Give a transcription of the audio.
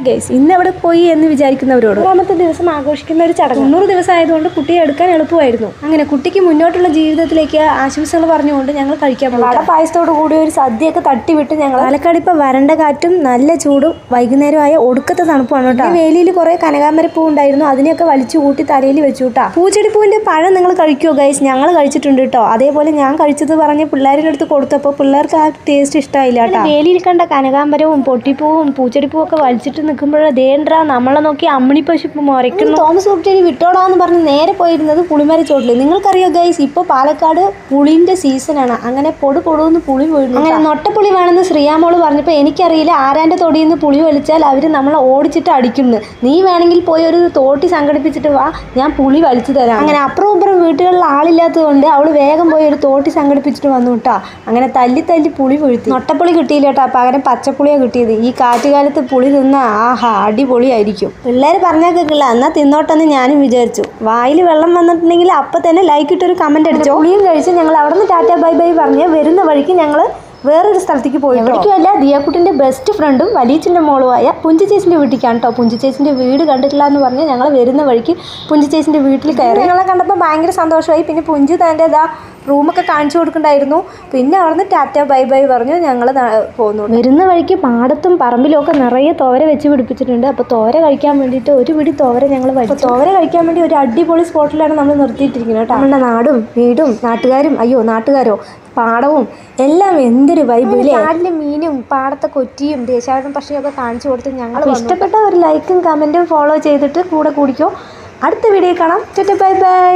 Guys ഇന്ന് അവിടെ പോയി എന്ന് വിചാരിക്കുന്നവരോട് 3ാമത്തെ ദിവസം ആഘോഷിക്കുന്ന ഒരു ചടങ്ങ് 90 ദിവസം ആയതുകൊണ്ട് കുട്ടിയെ എടുക്കാൻ എളുപ്പമായിരുന്നു. അങ്ങനെ കുട്ടിക്ക് മുന്നോട്ടുള്ള ജീവിതത്തിലേക്ക് ആശംസകൾ പറഞ്ഞുകൊണ്ട് ഞങ്ങൾ കഴിക്കാൻ പോകും. വട പായസത്തോടു കൂടി ഒരു സദ്യയൊക്കെ തട്ടിവിട്ട് ഞങ്ങൾ പാലക്കാട് ഇപ്പോൾ വരണ്ട കാറ്റും നല്ല ചൂടും വൈകുന്നേരമായ ഒടുക്കത്തെ തണുപ്പാണ് കേട്ടോ. വേലിയിൽ കുറെ കനകാമരപ്പൂ ഉണ്ടായിരുന്നു, അതിനെയൊക്കെ വലിച്ചു കൂട്ടി തലയിൽ വെച്ചു കേട്ടോ. പൂച്ചെടിപ്പൂവിന്റെ പഴം നിങ്ങൾ കഴിക്കുമോ ഗൈസ്? ഞങ്ങൾ കഴിച്ചിട്ടുണ്ട് കേട്ടോ. അതേപോലെ ഞാൻ കഴിച്ചത് പറഞ്ഞ് പിള്ളേരുടെ അടുത്ത് കൊടുത്തപ്പോൾ പിള്ളേർക്ക് ആ ടേസ്റ്റ് ഇഷ്ടമായില്ല കേട്ടോ. വേലിയിൽ കണ്ട കനകാമരവും പൊട്ടിപ്പൂവും പൂച്ചെടിപ്പൂവും ഒക്കെ വലിച്ചിട്ട് നിൽക്കുമ്പോഴേ ദേണ്ടാ നമ്മളെ നോക്കി അമ്മിണി പശു മുരയ്ക്കുന്നു. തോമസ് കുട്ടിയെ വിട്ടോടാന്ന് പറഞ്ഞ് നേരെ പോയിരുന്നത് പുളിമര ചോട്ടില്. നിങ്ങൾക്കറിയോ ഗൈസ്, ഇപ്പോൾ പാലക്കാട് പുളിന്റെ സീസണാണ്. അങ്ങനെ പൊടുന്ന് പുളി പോയിരുന്നു. അങ്ങനെ നൊട്ടപ്പുളി വേണമെന്ന് ശ്രീയാമോള് പറഞ്ഞപ്പോൾ എനിക്കറിയില്ല, ആരാൻ്റെ തൊടിയിൽ നിന്ന് പുളി വലിച്ചാൽ അവർ നമ്മളെ ഓടിച്ചിട്ട് അടിക്കുന്നു. നീ വേണമെങ്കിൽ പോയി ഒരു തോട്ടി സംഘടിപ്പിച്ചിട്ട് വാ, ഞാൻ പുളി വലിച്ചു തരാം. അങ്ങനെ അപ്പുറം ഇപ്പുറം വീട്ടുകളിൽ ആളില്ലാത്തത് കൊണ്ട് അവള് വേഗം പോയി ഒരു തോട്ടി സംഘടിപ്പിച്ചിട്ട് വന്നു കേട്ടോ. അങ്ങനെ തല്ലി പുളി പൊഴുത്തി. നൊട്ടപ്പുളി കിട്ടിയില്ല കേട്ടോ, പകരം പച്ചപ്പുളിയാണ് കിട്ടിയത്. ഈ കാറ്റുകാലത്ത് പുളി തിന്ന ആഹാ അടിപൊളിയായിരിക്കും. പിള്ളേർ പറഞ്ഞാൽ കേൾക്കില്ല, എന്നാൽ തിന്നോട്ടെന്ന് ഞാനും വിചാരിച്ചു. വായിൽ വെള്ളം വന്നിട്ടുണ്ടെങ്കിൽ അപ്പം തന്നെ ലൈക്ക് ഇട്ടൊരു കമന്റ് അടിച്ചു. പുളിയും കഴിച്ച് ഞങ്ങൾ അവിടെ നിന്ന് ടാറ്റ ബൈ ബൈ പറഞ്ഞ് വരുന്ന വഴിക്ക് ഞങ്ങൾ വേറൊരു സ്ഥലത്തേക്ക് പോയി. എവിടേക്കുമല്ല, ദിയാക്കുട്ടിൻ്റെ ബെസ്റ്റ് ഫ്രണ്ടും വലിയച്ഛൻ്റെ മോളുമായ പുഞ്ചി ചേച്ചിൻ്റെ വീട്ടിലേക്കാണ് കേട്ടോ. പുഞ്ചി ചേച്ചിൻ്റെ വീട് കണ്ടിട്ടില്ല എന്ന് പറഞ്ഞ് ഞങ്ങൾ വരുന്ന വഴിക്ക് പുഞ്ചി ചേച്ചിൻ്റെ വീട്ടിൽ കയറി. ഞങ്ങളെ കണ്ടപ്പോൾ ഭയങ്കര സന്തോഷമായി. പിന്നെ പുഞ്ചി തൻ്റെ റൂമൊക്കെ കാണിച്ചു കൊടുക്കണ്ടായിരുന്നു. പിന്നെ അവിടെ നിന്ന് ടാറ്റ ബൈ ബൈ പറഞ്ഞു ഞങ്ങൾ പോന്നു. വരുന്ന വഴിക്ക് പാടത്തും പറമ്പിലും ഒക്കെ നിറയെ തോര വെച്ച് പിടിപ്പിച്ചിട്ടുണ്ട്. അപ്പോൾ തോര കഴിക്കാൻ വേണ്ടിയിട്ട് ഒരു പിടി തോര ഞങ്ങൾ വരും. തോര കഴിക്കാൻ വേണ്ടി ഒരു അടിപൊളി സ്പോട്ടിലാണ് നമ്മൾ നിർത്തിയിട്ടിരിക്കുന്നത് കേട്ടോ. നമ്മുടെ നാടും വീടും നാട്ടുകാരോ പാടവും എല്ലാം എന്തൊരു വൈബില്ലേ. നാട്ടിലെ മീനും പാടത്തെ കൊറ്റിയും ദേശാടന പക്ഷിയൊക്കെ കാണിച്ചു കൊടുത്ത് ഞങ്ങൾ ഇഷ്ടപ്പെട്ട ഒരു ലൈക്കും കമൻറ്റും ഫോളോ ചെയ്തിട്ട് കൂടെ കൂടിക്കോ. അടുത്ത വീഡിയോ കാണാം. Bye bye.